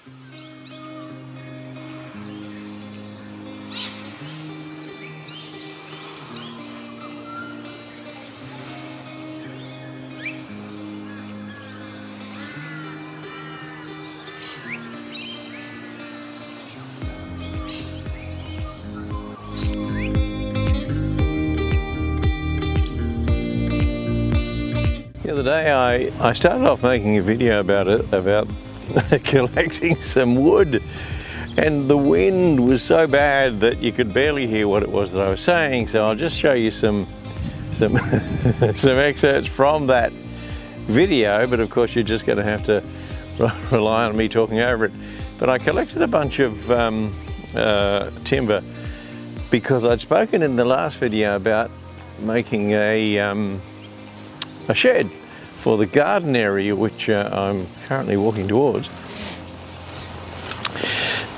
The other day I started off making a video about collecting some wood, and the wind was so bad that you could barely hear what it was that I was saying, so I'll just show you some some excerpts from that video, but of course you're just going to have to rely on me talking over it. But I collected a bunch of timber because I'd spoken in the last video about making a shed for the garden area, which I'm currently walking towards.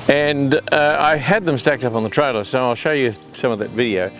And I had them stacked up on the trailer, so I'll show you some of that video.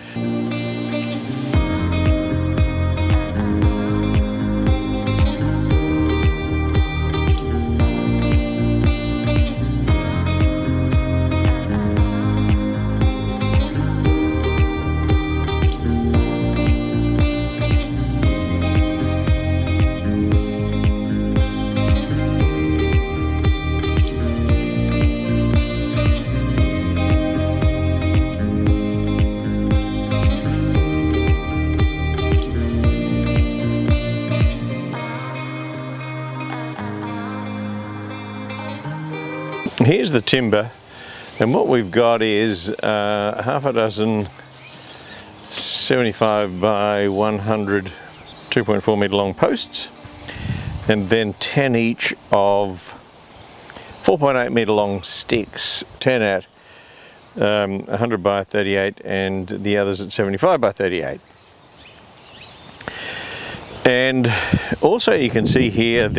Here's the timber, and what we've got is half a dozen 75 by 100 2.4 metre long posts, and then 10 each of 4.8 metre long sticks, 10 at 100 by 38 and the others at 75 by 38. And also you can see here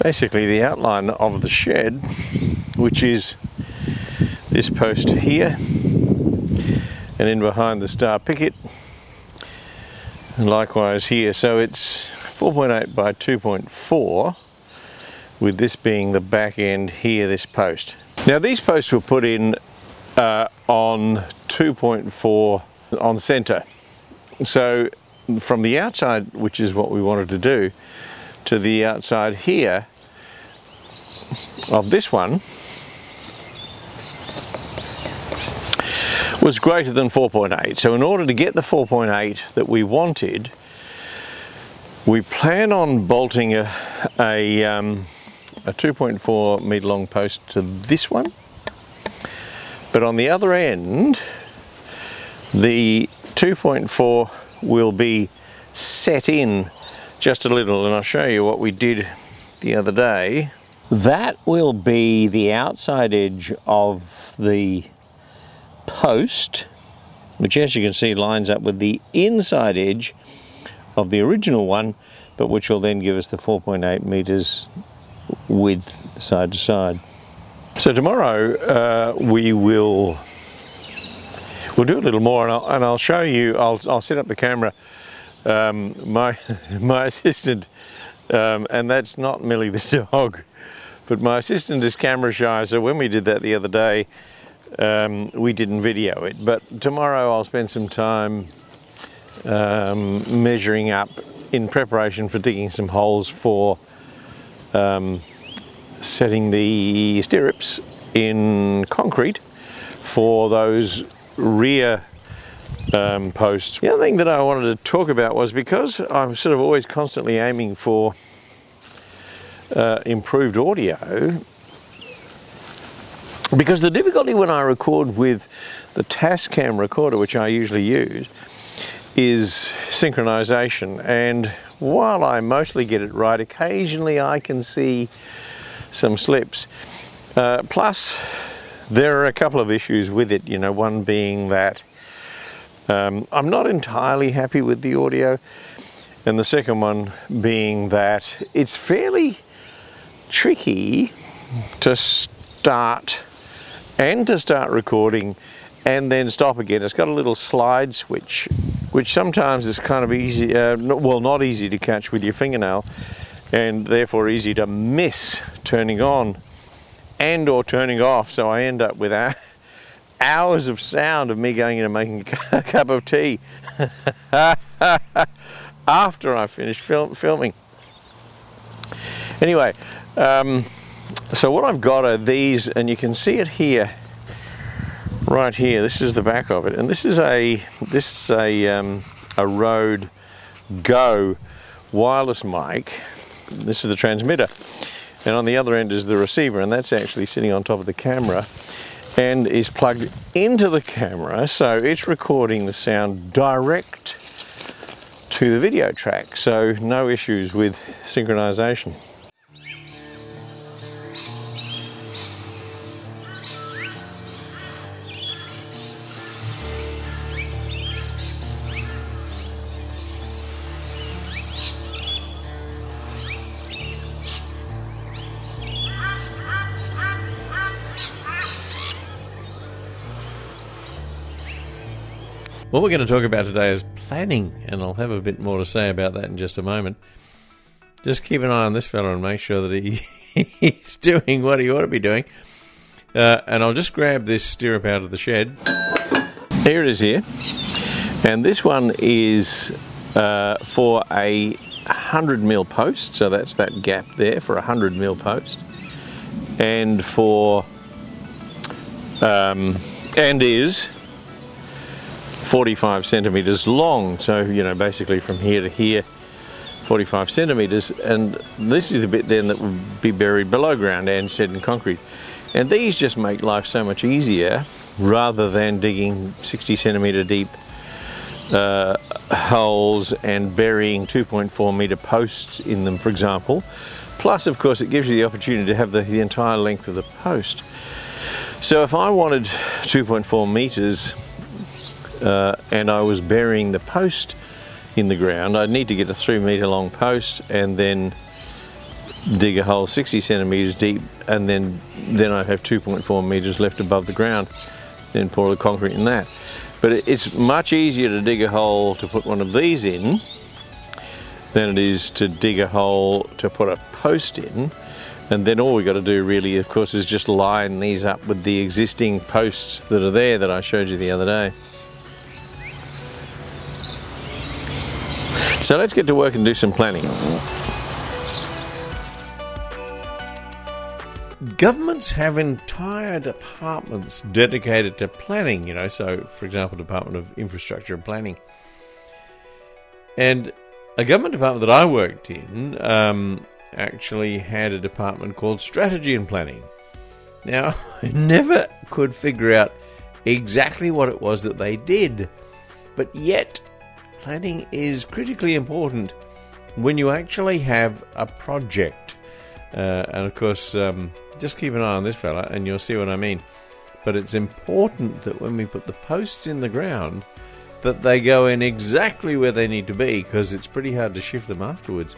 basically the outline of the shed, which is this post here, and in behind the star picket, and likewise here. So it's 4.8 by 2.4, with this being the back end here, this post. Now these posts were put in on 2.4 on centre. So from the outside, which is what we wanted to do, to the outside here of this one was greater than 4.8. So in order to get the 4.8 that we wanted, we plan on bolting a 2.4 metre long post to this one, but on the other end the 2.4 will be set in just a little, and I'll show you what we did the other day. That will be the outside edge of the post, which as you can see lines up with the inside edge of the original one, but which will then give us the 4.8 metres width side to side. So tomorrow we'll do a little more, and I'll show you. I'll set up the camera. My assistant, and that's not Millie the dog, but my assistant is camera shy, so when we did that the other day, we didn't video it. But tomorrow I'll spend some time measuring up in preparation for digging some holes for setting the stirrups in concrete for those rear posts. The other thing that I wanted to talk about was, because I'm sort of always constantly aiming for improved audio, because the difficulty when I record with the Tascam recorder, which I usually use, is synchronization, and while I mostly get it right, occasionally I can see some slips. Plus there are a couple of issues with it, you know, one being that I'm not entirely happy with the audio, and the second one being that it's fairly tricky to start recording and then stop again. It's got a little slide switch, which sometimes is kind of easy, well, not easy to catch with your fingernail, and therefore easy to miss turning on. and or turning off, so I end up with hours of sound of me going in and making a cup of tea after I finish filming. Anyway, so what I've got are these, and you can see it here, right here. This is the back of it, and this is a Rode Go wireless mic. This is the transmitter, and on the other end is the receiver, and that's actually sitting on top of the camera and is plugged into the camera, so it's recording the sound direct to the video track, so no issues with synchronization. What we're going to talk about today is planning, and I'll have a bit more to say about that in just a moment. Just keep an eye on this fella and make sure that he's doing what he ought to be doing. And I'll just grab this stirrup out of the shed. Here it is here. And this one is for a 100mm post, so that's that gap there for a 100mm post. And for, and is 45 centimeters long, so you know, basically from here to here, 45 centimeters, and this is the bit then that would be buried below ground and set in concrete. And these just make life so much easier rather than digging 60 centimeter deep holes and burying 2.4 meter posts in them, for example. Plus, of course, it gives you the opportunity to have the entire length of the post. So if I wanted 2.4 meters and I was burying the post in the ground, I'd need to get a 3 meter long post and then dig a hole 60 centimeters deep, and then I'd have 2.4 meters left above the ground, then pour the concrete in that. But it's much easier to dig a hole to put one of these in than it is to dig a hole to put a post in. And then all we got to do really, of course, is just line these up with the existing posts that are there that I showed you the other day. So let's get to work and do some planning. Governments have entire departments dedicated to planning, you know, so for example, Department of Infrastructure and Planning. And a government department that I worked in actually had a department called Strategy and Planning. Now, I never could figure out exactly what it was that they did, but yet planning is critically important when you actually have a project. And of course, just keep an eye on this fella and you'll see what I mean. But it's important that when we put the posts in the ground, that they go in exactly where they need to be, because it's pretty hard to shift them afterwards.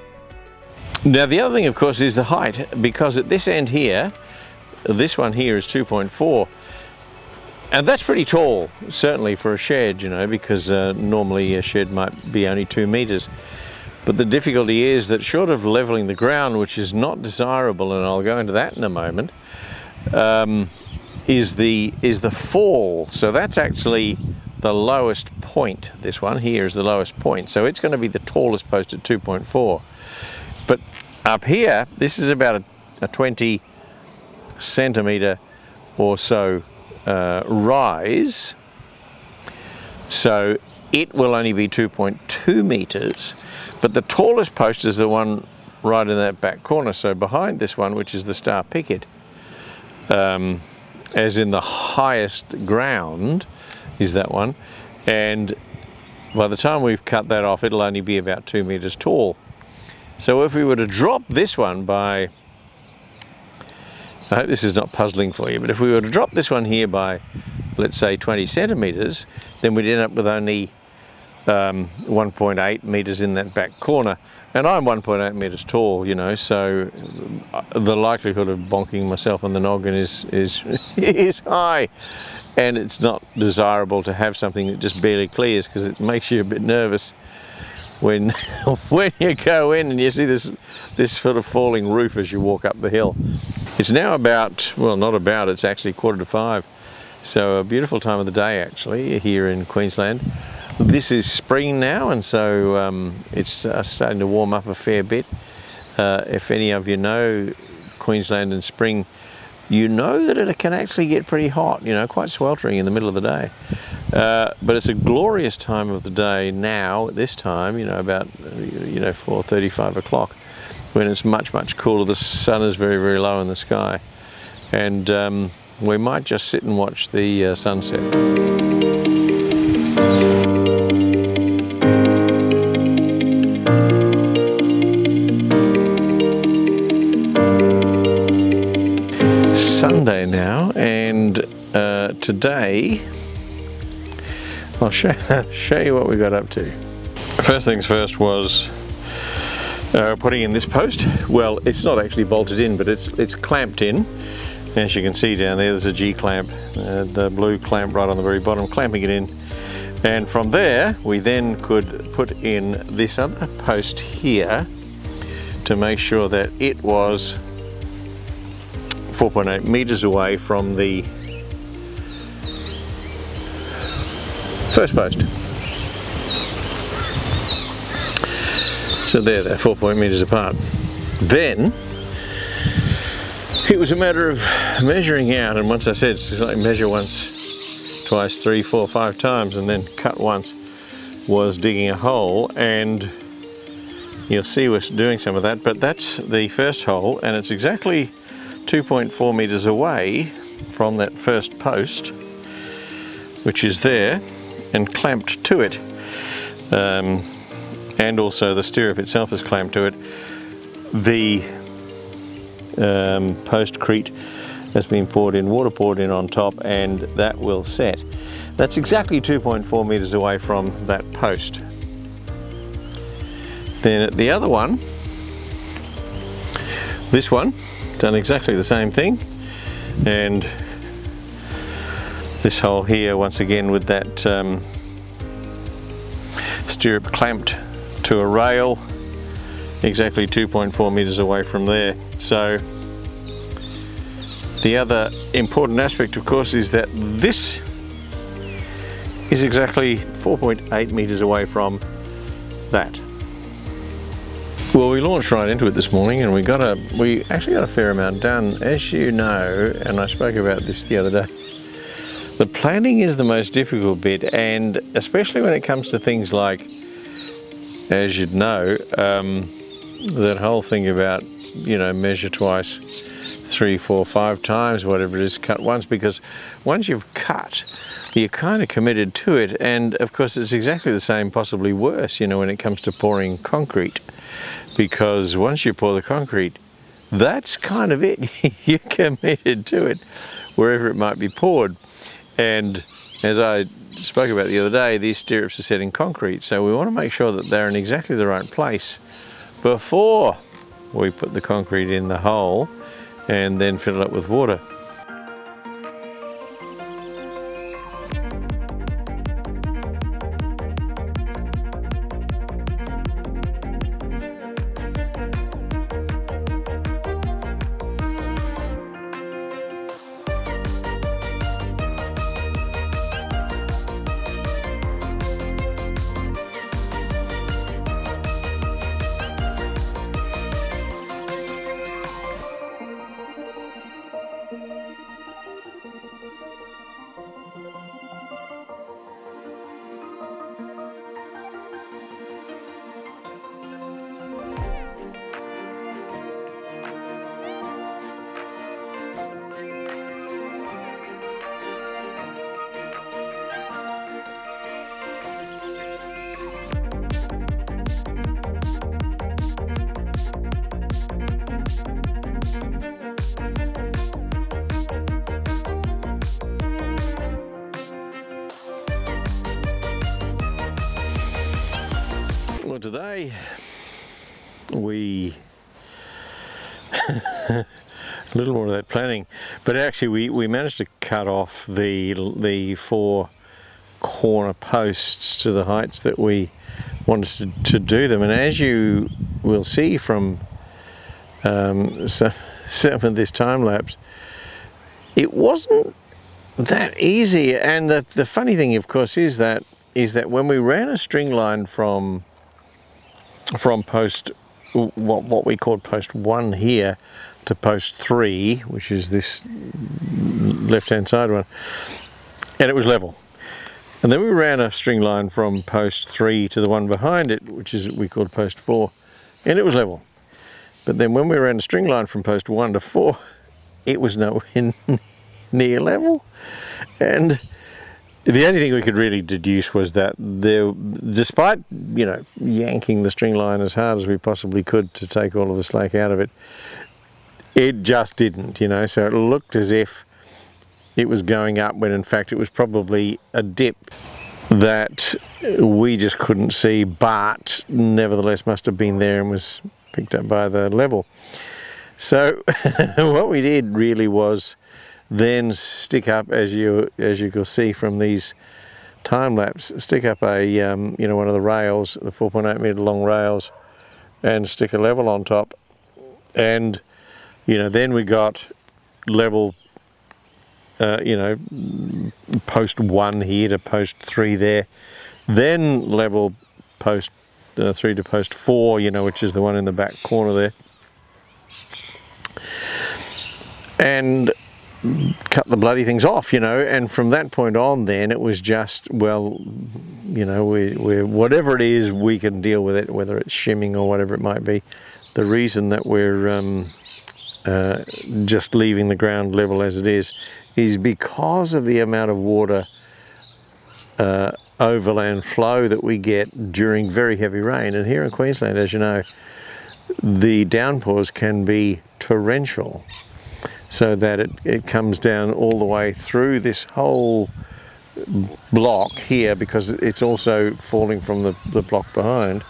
Now the other thing, of course, is the height, because at this end here, this one here is 2.4. And that's pretty tall, certainly for a shed, you know, because normally a shed might be only 2 meters. But the difficulty is that short of leveling the ground, which is not desirable, and I'll go into that in a moment, is the fall. So that's actually the lowest point. This one here is the lowest point. So it's going to be the tallest post at 2.4. But up here, this is about a 20 centimeter or so rise, so it will only be 2.2 meters, but the tallest post is the one right in that back corner, so behind this one, which is the star picket, as in the highest ground is that one, and by the time we've cut that off, it'll only be about 2 meters tall. So if we were to drop this one by, I hope this is not puzzling for you, but if we were to drop this one here by, let's say, 20 centimeters, then we'd end up with only 1.8 meters in that back corner. And I'm 1.8 meters tall, you know, so the likelihood of bonking myself on the noggin is high. And it's not desirable to have something that just barely clears, because it makes you a bit nervous when when you go in and you see this sort of falling roof as you walk up the hill. It's now about, well, not about, it's actually 4:45. So a beautiful time of the day actually here in Queensland. This is spring now, and so it's starting to warm up a fair bit. If any of you know Queensland in spring, you know that it can actually get pretty hot, you know, quite sweltering in the middle of the day. But it's a glorious time of the day now, at this time, you know, about 4:30, 5 o'clock, when it's much, much cooler. The sun is very, very low in the sky. And we might just sit and watch the sunset. Sunday now, and today I'll show you what we got up to. First things first was putting in this post. Well, it's not actually bolted in, but it's clamped in. As you can see down there, there's a G clamp, the blue clamp right on the very bottom, clamping it in. And from there, we then could put in this other post here to make sure that it was 4.8 meters away from the first post. So there, they're 4 meters apart. Then it was a matter of measuring out, and once I said it's like measure once, twice, 3, 4, 5 times, and then cut once, was digging a hole. And you'll see we're doing some of that, but that's the first hole, and it's exactly 2.4 meters away from that first post, which is there and clamped to it, and also the stirrup itself is clamped to it. The postcrete has been poured in, water poured in on top, and that will set. That's exactly 2.4 meters away from that post. Then at the other one, this one, done exactly the same thing, and this hole here once again with that stirrup clamped to a rail, exactly 2.4 meters away from there. So the other important aspect, of course, is that this is exactly 4.8 meters away from that. Well, we launched right into it this morning, and we actually got a fair amount done. As you know, and I spoke about this the other day, the planning is the most difficult bit, and especially when it comes to things like, as you'd know, that whole thing about, you know, measure twice, 3, 4, 5 times, whatever it is, cut once, because once you've cut, you're kind of committed to it. And of course it's exactly the same, possibly worse, you know, when it comes to pouring concrete, because once you pour the concrete, that's kind of it. You're committed to it wherever it might be poured. And as I spoke about the other day, these stirrups are set in concrete, so we want to make sure that they're in exactly the right place before we put the concrete in the hole and then fill it up with water. Well, today we a little more of that planning, but actually we managed to cut off the 4 corner posts to the heights that we wanted to do them. And as you will see from some some of this time lapse, it wasn't that easy. And the funny thing, of course, is that when we ran a string line from post, what we called post 1 here, to post 3, which is this left-hand side one, and it was level. And then we ran a string line from post 3 to the one behind it, which is we called post 4, and it was level. But then when we ran a string line from post 1 to 4, it was nowhere near level. And the only thing we could really deduce was that there, despite, you know, yanking the string line as hard as we possibly could to take all of the slack out of it, it just didn't, you know. So it looked as if it was going up when in fact it was probably a dip that we just couldn't see, but nevertheless must have been there and was picked up by the level. So what we did really was then stick up, as you can see from these time lapse, stick up a you know, one of the rails, the 4.8 meter long rails, and stick a level on top. And you know, then we got level, you know, post 1 here to post 3 there, then level post 3 to post 4, you know, which is the one in the back corner there, and cut the bloody things off, you know. And from that point on then it was just, well, you know, we're whatever it is, we can deal with it, whether it's shimming or whatever it might be. The reason that we're just leaving the ground level as it is because of the amount of water overland flow that we get during very heavy rain. And here in Queensland, as you know, the downpours can be torrential, so that it comes down all the way through this whole block here, because it's also falling from the block behind,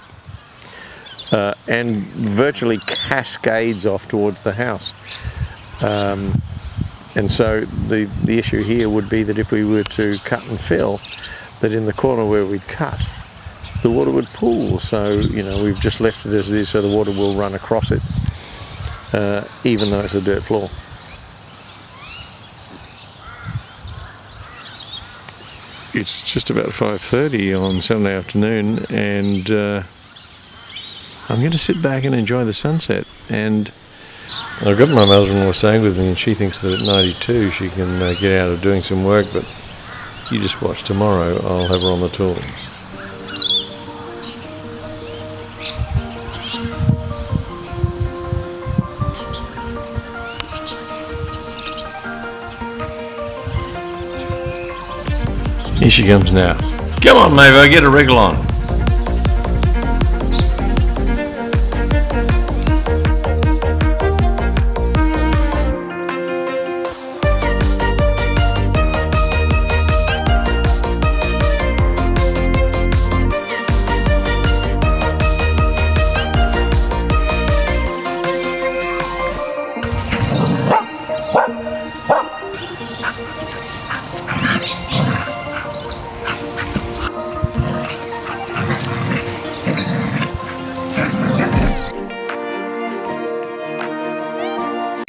and virtually cascades off towards the house. And so the issue here would be that if we were to cut and fill, that in the corner where we'd cut, the water would pool. So, you know, we've just left it as it is, so the water will run across it, even though it's a dirt floor. It's just about 5:30 on Sunday afternoon, and I'm going to sit back and enjoy the sunset. And I've got my mother-in-law staying with me, and she thinks that at 92 she can get out of doing some work, but you just watch tomorrow, I'll have her on the tools. Here she comes now. Come on, Mavo, get a wriggle on.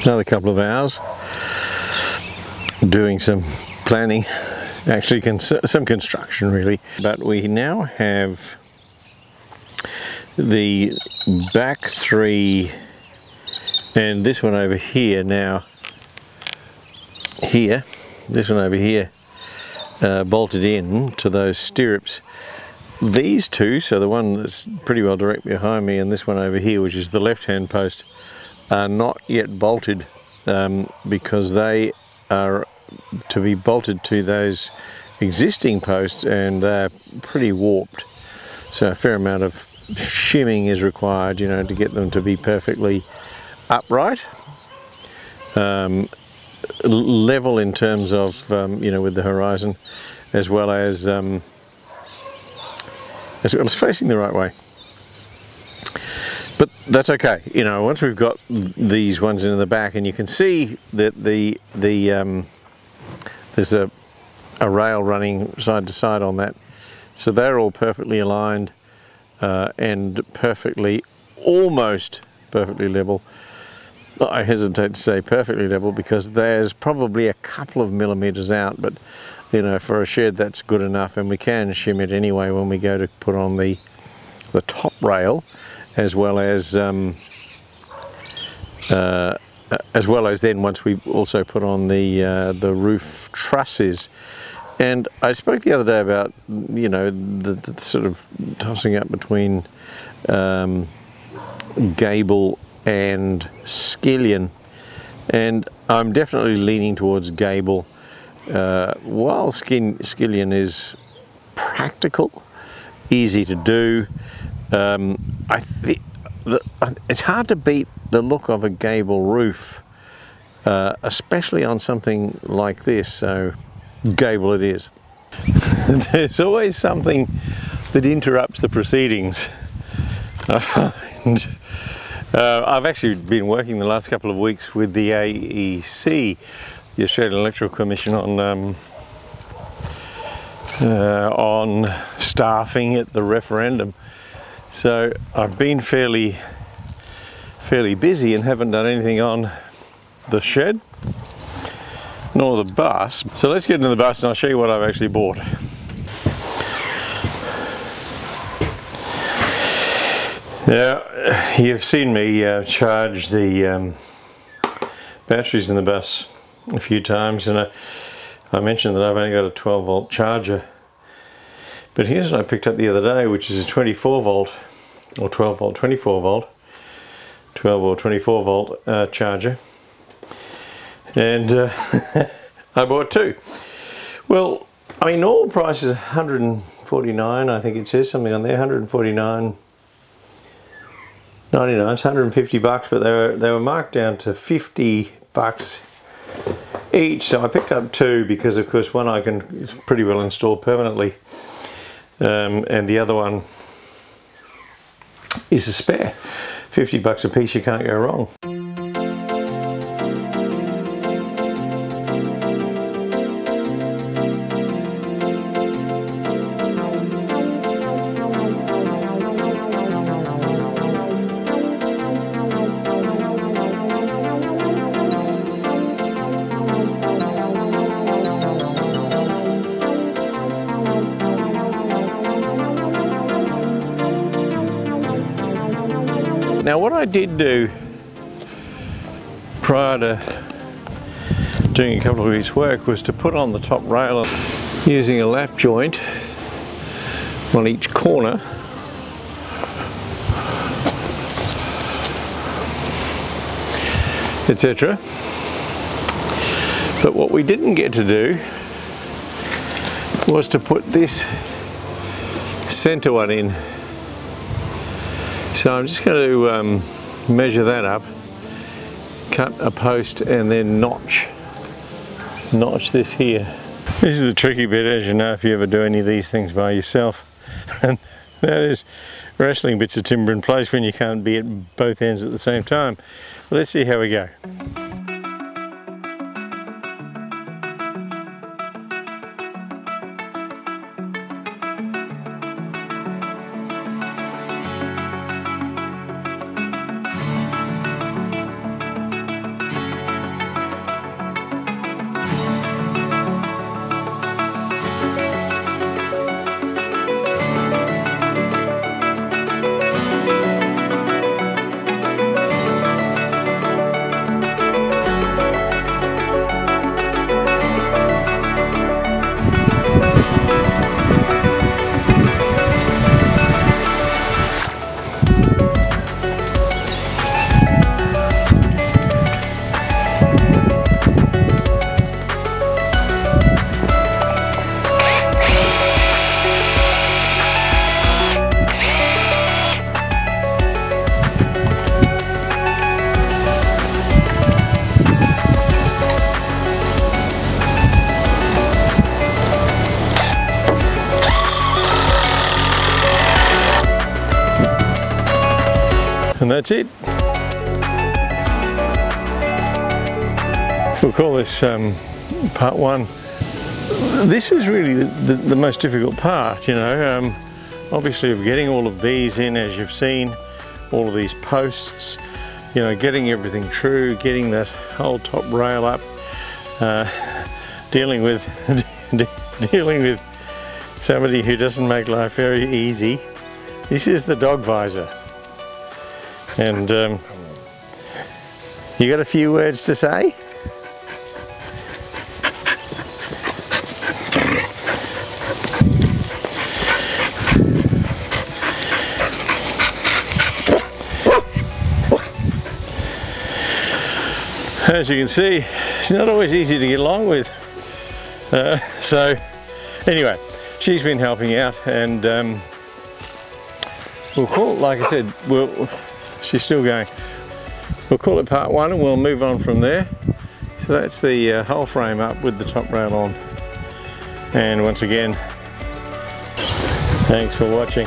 Another couple of hours doing some planning, actually some construction really. But we now have the back 3 and this one over here now, this one over here, bolted in to those stirrups. These two, so the one that's pretty well direct behind me and this one over here, which is the left hand post, are not yet bolted, because they are to be bolted to those existing posts and they're pretty warped. So a fair amount of shimming is required, you know, to get them to be perfectly upright, level in terms of, you know, with the horizon, as well as facing the right way. But that's okay, you know, once we've got these ones in the back, and you can see that there's a rail running side to side on that, so they're all perfectly aligned and almost perfectly level. I hesitate to say perfectly level because there's probably a couple of millimeters out, but you know, for a shed that's good enough, and we can shim it anyway when we go to put on the top rail, as well as then once we also put on the roof trusses. And I spoke the other day about, you know, the sort of tossing up between gable and skillion, and I'm definitely leaning towards gable. While skillion is practical, easy to do, I think it's hard to beat the look of a gable roof, especially on something like this. So gable it is. There's always something that interrupts the proceedings, I find. I've actually been working the last couple of weeks with the AEC, the Australian Electoral Commission, on staffing at the referendum. So I've been fairly busy and haven't done anything on the shed nor the bus. So let's get into the bus and I'll show you what I've actually bought. Now, you've seen me charge the batteries in the bus a few times, and I mentioned that I've only got a 12-volt charger. But here's what I picked up the other day, which is a 24-volt or 12-volt, 24-volt, 12 or 24-volt charger. And I bought two. Well, I mean, normal price is 149, I think it says something on there, 149.99, it's 150 bucks, but they were marked down to 50 bucks each. So I picked up two because, of course, one I can pretty well install permanently, and the other one is a spare. 50 bucks a piece, you can't go wrong. Now, what I did do prior to doing a couple of weeks' work was to put on the top rail using a lap joint on each corner, etc. But what we didn't get to do was to put this center one in. So I'm just going to measure that up, cut a post, and then notch this here. This is the tricky bit, as you know, if you ever do any of these things by yourself, and that is wrestling bits of timber in place when you can't be at both ends at the same time. Let's see how we go. And that's it. We'll call this part one. This is really the most difficult part, you know. Obviously of getting all of these in, as you've seen, all of these posts, you know, getting everything true, getting that whole top rail up, dealing with somebody who doesn't make life very easy. This is the dog visor, and you got a few words to say? As you can see, it's not always easy to get along with. So anyway, she's been helping out, and we'll call it, like I said, she's still going. We'll call it part one, and we'll move on from there. So that's the whole frame up with the top rail on. And once again, thanks for watching.